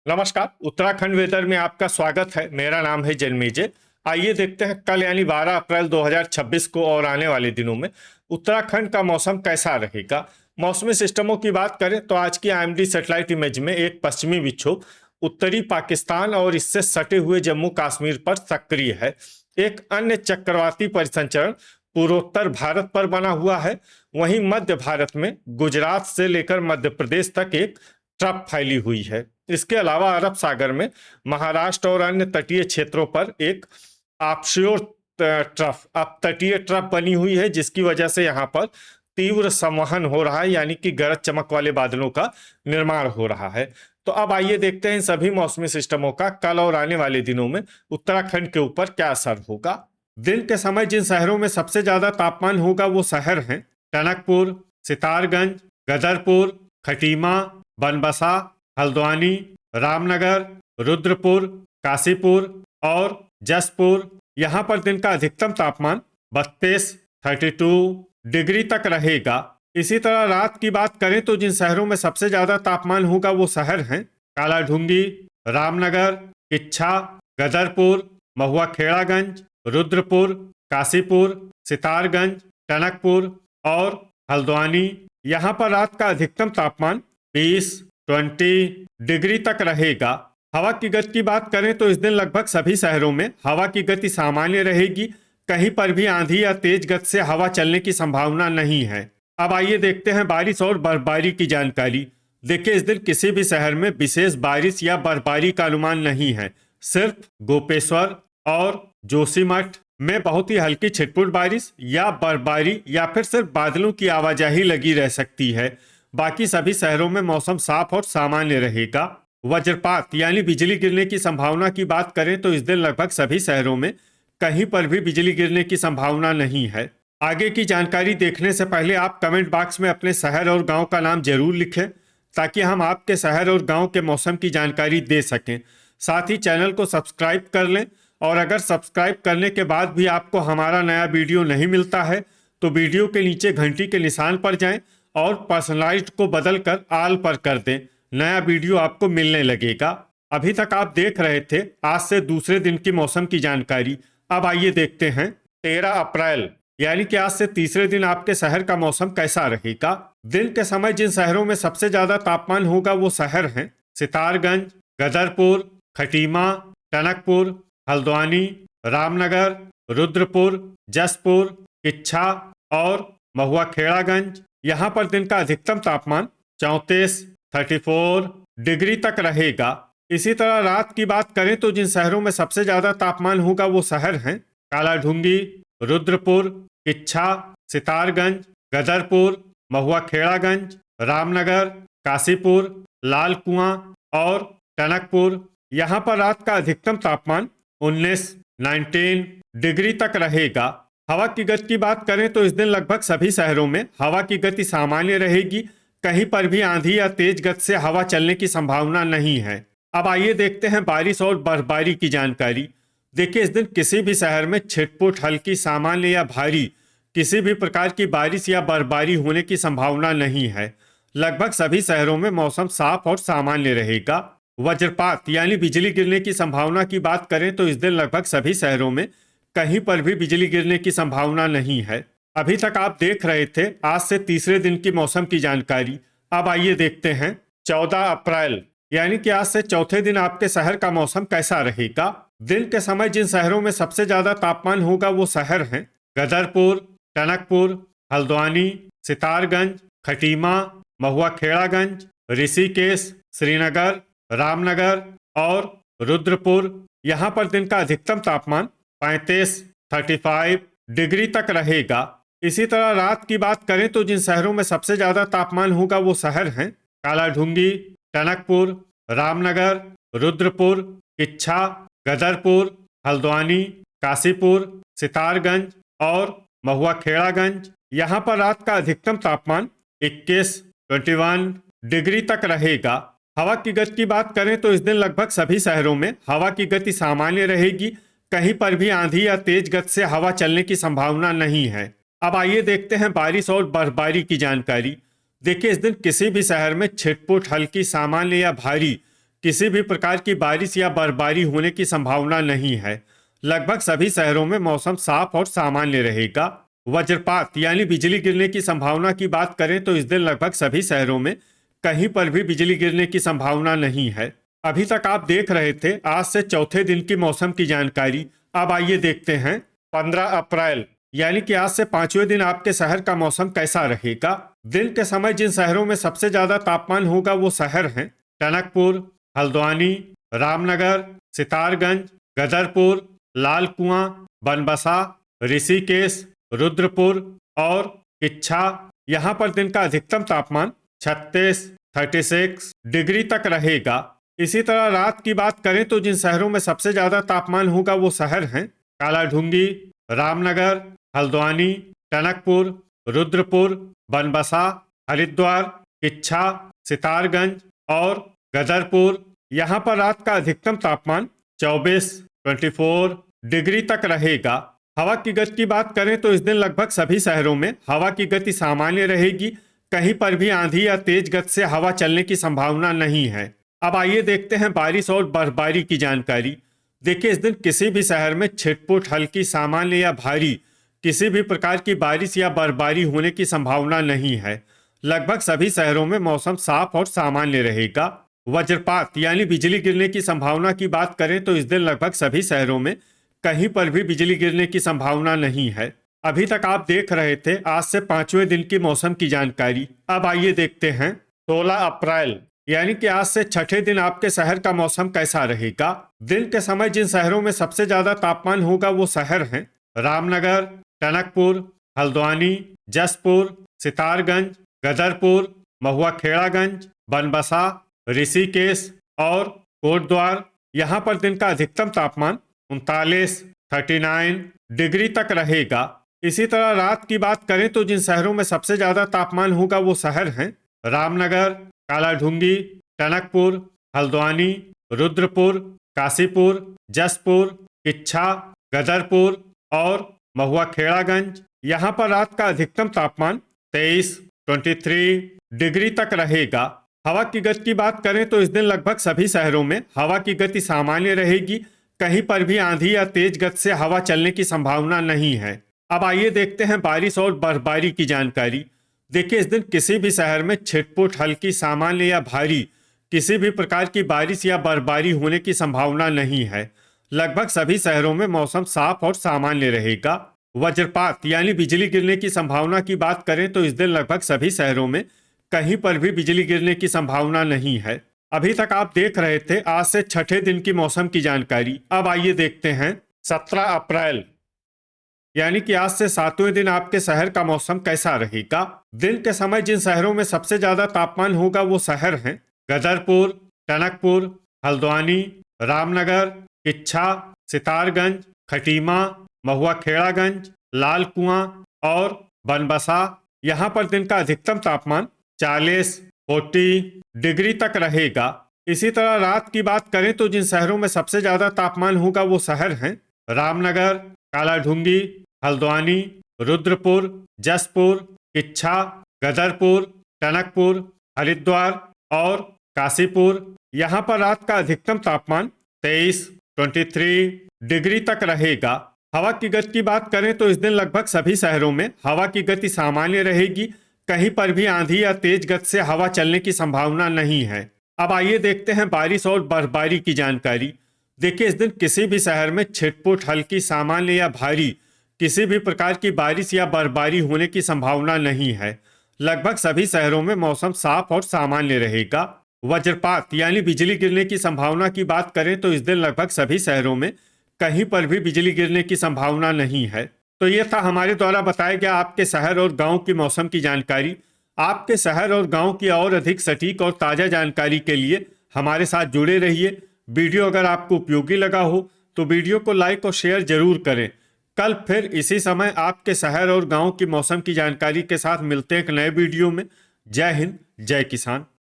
नमस्कार। उत्तराखंड वेदर में आपका स्वागत है। मेरा नाम है जन्मेजय। आइए देखते हैं कल यानी 12 अप्रैल 2026 को और आने वाले दिनों में उत्तराखंड का मौसम कैसा रहेगा। मौसमी सिस्टमों की बात करें तो आज की आईएमडी सैटेलाइट इमेज में एक पश्चिमी विक्षोभ उत्तरी पाकिस्तान और इससे सटे हुए जम्मू कश्मीर पर सक्रिय है। एक अन्य चक्रवाती परिसंचरण पूर्वोत्तर भारत पर बना हुआ है। वहीं मध्य भारत में गुजरात से लेकर मध्य प्रदेश तक एक ट्रफ फैली हुई है। इसके अलावा अरब सागर में महाराष्ट्र और अन्य तटीय क्षेत्रों पर एक ऑफशोर ट्रफ तटीय ट्रफ बनी हुई है, जिसकी वजह से यहाँ पर तीव्र संवहन हो रहा है, यानी कि गरज चमक वाले बादलों का निर्माण हो रहा है। तो अब आइए देखते हैं इन सभी मौसमी सिस्टमों का कल और आने वाले दिनों में उत्तराखंड के ऊपर क्या असर होगा। दिन के समय जिन शहरों में सबसे ज्यादा तापमान होगा वो शहर हैं टनकपुर, सितारगंज, गदरपुर, खटीमा, बनबसा, हल्द्वानी, रामनगर, रुद्रपुर, काशीपुर और जसपुर। यहाँ पर दिन का अधिकतम तापमान 32 डिग्री तक रहेगा। इसी तरह रात की बात करें तो जिन शहरों में सबसे ज्यादा तापमान होगा वो शहर हैं कालाढूंगी, रामनगर, किच्छा, गदरपुर, महुआ खेड़ागंज, रुद्रपुर, काशीपुर, सितारगंज, टनकपुर और हल्द्वानी। यहाँ पर रात का अधिकतम तापमान 20 डिग्री तक रहेगा। हवा की गति की बात करें तो इस दिन लगभग सभी शहरों में हवा की गति सामान्य रहेगी। कहीं पर भी आंधी या तेज गति से हवा चलने की संभावना नहीं है। अब आइए देखते हैं बारिश और बर्फबारी की जानकारी। देखिए, इस दिन किसी भी शहर में विशेष बारिश या बर्फबारी का अनुमान नहीं है। सिर्फ गोपेश्वर और जोशीमठ में बहुत ही हल्की छिटपुट बारिश या बर्फबारी या फिर सिर्फ बादलों की आवाजाही लगी रह सकती है। बाकी सभी शहरों में मौसम साफ और सामान्य रहेगा। वज्रपात यानी बिजली गिरने की संभावना की बात करें तो इस दिन लगभग सभी शहरों में कहीं पर भी बिजली गिरने की संभावना नहीं है। आगे की जानकारी देखने से पहले आप कमेंट बॉक्स में अपने शहर और गांव का नाम जरूर लिखें, ताकि हम आपके शहर और गांव के मौसम की जानकारी दे सकें। साथ ही चैनल को सब्सक्राइब कर लें, और अगर सब्सक्राइब करने के बाद भी आपको हमारा नया वीडियो नहीं मिलता है तो वीडियो के नीचे घंटी के निशान पर जाएं और पर्सनलाइज्ड को बदलकर ऑल पर कर दें। नया वीडियो आपको मिलने लगेगा। अभी तक आप देख रहे थे आज से दूसरे दिन की मौसम की जानकारी। अब आइए देखते हैं 13 अप्रैल यानी कि आज से तीसरे दिन आपके शहर का मौसम कैसा रहेगा। दिन के समय जिन शहरों में सबसे ज्यादा तापमान होगा वो शहर हैं सितारगंज, गदरपुर, खटीमा, टनकपुर, हल्द्वानी, रामनगर, रुद्रपुर, जसपुर, किच्छा और महुआ खेड़ागंज। यहाँ पर दिन का अधिकतम तापमान 34 डिग्री तक रहेगा। इसी तरह रात की बात करें तो जिन शहरों में सबसे ज्यादा तापमान होगा वो शहर हैं कालाढूंगी, रुद्रपुर, किच्छा, सितारगंज, गदरपुर, महुआ खेड़ागंज, रामनगर, काशीपुर, लाल कुआं और टनकपुर। यहाँ पर रात का अधिकतम तापमान 19 डिग्री तक रहेगा। हवा की गति की बात करें तो इस दिन लगभग सभी शहरों में हवा की गति सामान्य रहेगी। कहीं पर भी आंधी या तेज गति से हवा चलने की संभावना नहीं है। अब आइए देखते हैं बारिश और बर्फबारी की जानकारी। देखिए, इस दिन किसी भी शहर में छिटपुट हल्की, सामान्य या भारी किसी भी प्रकार की बारिश या बर्फबारी होने की संभावना नहीं है। लगभग सभी शहरों में मौसम साफ और सामान्य रहेगा। वज्रपात यानी बिजली गिरने की संभावना की बात करें तो इस दिन लगभग सभी शहरों में कहीं पर भी बिजली गिरने की संभावना नहीं है। अभी तक आप देख रहे थे आज से तीसरे दिन की मौसम की जानकारी। अब आइए देखते हैं 14 अप्रैल यानी कि आज से चौथे दिन आपके शहर का मौसम कैसा रहेगा। दिन के समय जिन शहरों में सबसे ज्यादा तापमान होगा वो शहर हैं गदरपुर, टनकपुर, हल्द्वानी, सितारगंज, खटीमा, महुआ खेड़ागंज, ऋषिकेश, श्रीनगर, रामनगर और रुद्रपुर। यहाँ पर दिन का अधिकतम तापमान 35 डिग्री तक रहेगा। इसी तरह रात की बात करें तो जिन शहरों में सबसे ज्यादा तापमान होगा वो शहर हैं कालाढूंगी, टनकपुर, रामनगर, रुद्रपुर, किच्छा, गदरपुर, हल्द्वानी, काशीपुर, सितारगंज और महुआ खेड़ागंज। यहाँ पर रात का अधिकतम तापमान 21 डिग्री तक रहेगा। हवा की गति की बात करें तो इस दिन लगभग सभी शहरों में हवा की गति सामान्य रहेगी। कहीं पर भी आंधी या तेज गति से हवा चलने की संभावना नहीं है। अब आइए देखते हैं बारिश और बर्फबारी की जानकारी। देखिए, इस दिन किसी भी शहर में छिटपुट हल्की, सामान्य या भारी किसी भी प्रकार की बारिश या बर्फबारी होने की संभावना नहीं है। लगभग सभी शहरों में मौसम साफ और सामान्य रहेगा। वज्रपात यानी बिजली गिरने की संभावना की बात करें तो इस दिन लगभग सभी शहरों में कहीं पर भी बिजली गिरने की संभावना नहीं है। अभी तक आप देख रहे थे आज से चौथे दिन की मौसम की जानकारी। अब आइए देखते हैं 15 अप्रैल यानी कि आज से पांचवें दिन आपके शहर का मौसम कैसा रहेगा। दिन के समय जिन शहरों में सबसे ज्यादा तापमान होगा वो शहर हैं टनकपुर, हल्द्वानी, रामनगर, सितारगंज, गदरपुर, लाल कुआं, बनबसा, ऋषिकेश, रुद्रपुर और किच्छा। यहाँ पर दिन का अधिकतम तापमान 36 डिग्री तक रहेगा। इसी तरह रात की बात करें तो जिन शहरों में सबसे ज्यादा तापमान होगा वो शहर हैं कालाढूंगी, रामनगर, हल्द्वानी, टनकपुर, रुद्रपुर, बनबसा, हरिद्वार, किच्छा, सितारगंज और गदरपुर। यहाँ पर रात का अधिकतम तापमान 24 डिग्री तक रहेगा। हवा की गति की बात करें तो इस दिन लगभग सभी शहरों में हवा की गति सामान्य रहेगी। कहीं पर भी आंधी या तेज गति से हवा चलने की संभावना नहीं है। अब आइए देखते हैं बारिश और बर्फबारी की जानकारी। देखिए इस दिन किसी भी शहर में छिटपुट, हल्की, सामान्य या भारी किसी भी प्रकार की बारिश या बर्फबारी होने की संभावना नहीं है। लगभग सभी शहरों में मौसम साफ और सामान्य रहेगा। वज्रपात यानी बिजली गिरने की संभावना की बात करें तो इस दिन लगभग सभी शहरों में कहीं पर भी बिजली गिरने की संभावना नहीं है। अभी तक आप देख रहे थे आज से पांचवें दिन की मौसम की जानकारी। अब आइए देखते हैं 16 अप्रैल यानी कि आज से छठे दिन आपके शहर का मौसम कैसा रहेगा। दिन के समय जिन शहरों में सबसे ज्यादा तापमान होगा वो शहर हैं रामनगर, टनकपुर, हल्द्वानी, जसपुर, सितारगंज, गदरपुर, महुआखेड़ागंज, बनबसा, ऋषिकेश और कोटद्वार। यहाँ पर दिन का अधिकतम तापमान 39 डिग्री तक रहेगा। इसी तरह रात की बात करें तो जिन शहरों में सबसे ज्यादा तापमान होगा वो शहर हैं रामनगर, कालाढूंगी, टनकपुर, हल्द्वानी, रुद्रपुर, काशीपुर, जसपुर, किच्छा, गदरपुर और महुआखेड़ागंज। यहाँ पर रात का अधिकतम तापमान 23 डिग्री तक रहेगा। हवा की गति की बात करें तो इस दिन लगभग सभी शहरों में हवा की गति सामान्य रहेगी। कहीं पर भी आंधी या तेज गति से हवा चलने की संभावना नहीं है। अब आइए देखते हैं बारिश और बर्फबारी की जानकारी। देखिए इस दिन किसी भी शहर में छिटपुट, हल्की, सामान्य या भारी किसी भी प्रकार की बारिश या बर्फबारी होने की संभावना नहीं है। लगभग सभी शहरों में मौसम साफ और सामान्य रहेगा। वज्रपात यानी बिजली गिरने की संभावना की बात करें तो इस दिन लगभग सभी शहरों में कहीं पर भी बिजली गिरने की संभावना नहीं है। अभी तक आप देख रहे थे आज से छठे दिन की मौसम की जानकारी। अब आइए देखते हैं 17 अप्रैल यानी कि आज से सातवें दिन आपके शहर का मौसम कैसा रहेगा। दिन के समय जिन शहरों में सबसे ज्यादा तापमान होगा वो शहर हैं गदरपुर, टनकपुर, हल्द्वानी, रामनगर, किच्छा, सितारगंज, खटीमा, महुआखेड़ागंज, लाल कुआं और बनबसा। यहाँ पर दिन का अधिकतम तापमान 40 डिग्री तक रहेगा। इसी तरह रात की बात करें तो जिन शहरों में सबसे ज्यादा तापमान होगा वो शहर हैं रामनगर, कालाढूंगी, हल्द्वानी, रुद्रपुर, जसपुर, किच्छा, गदरपुर, टनकपुर, हरिद्वार और काशीपुर। यहाँ पर रात का अधिकतम तापमान 23 डिग्री तक रहेगा। हवा की गति की बात करें तो इस दिन लगभग सभी शहरों में हवा की गति सामान्य रहेगी। कहीं पर भी आंधी या तेज गति से हवा चलने की संभावना नहीं है। अब आइए देखते हैं बारिश और बर्फबारी की जानकारी। देखिए इस दिन किसी भी शहर में छिटपुट, हल्की, सामान्य या भारी किसी भी प्रकार की बारिश या बर्फबारी होने की संभावना नहीं है। लगभग सभी शहरों में मौसम साफ और सामान्य रहेगा। वज्रपात यानी बिजली गिरने की संभावना की बात करें तो इस दिन लगभग सभी शहरों में कहीं पर भी बिजली गिरने की संभावना नहीं है। तो ये था हमारे द्वारा बताया गया आपके शहर और गांव की मौसम की जानकारी। आपके शहर और गांव की और अधिक सटीक और ताज़ा जानकारी के लिए हमारे साथ जुड़े रहिए। वीडियो अगर आपको उपयोगी लगा हो तो वीडियो को लाइक और शेयर जरूर करें। कल फिर इसी समय आपके शहर और गांव की मौसम की जानकारी के साथ मिलते हैं एक नए वीडियो में। जय हिंद, जय किसान।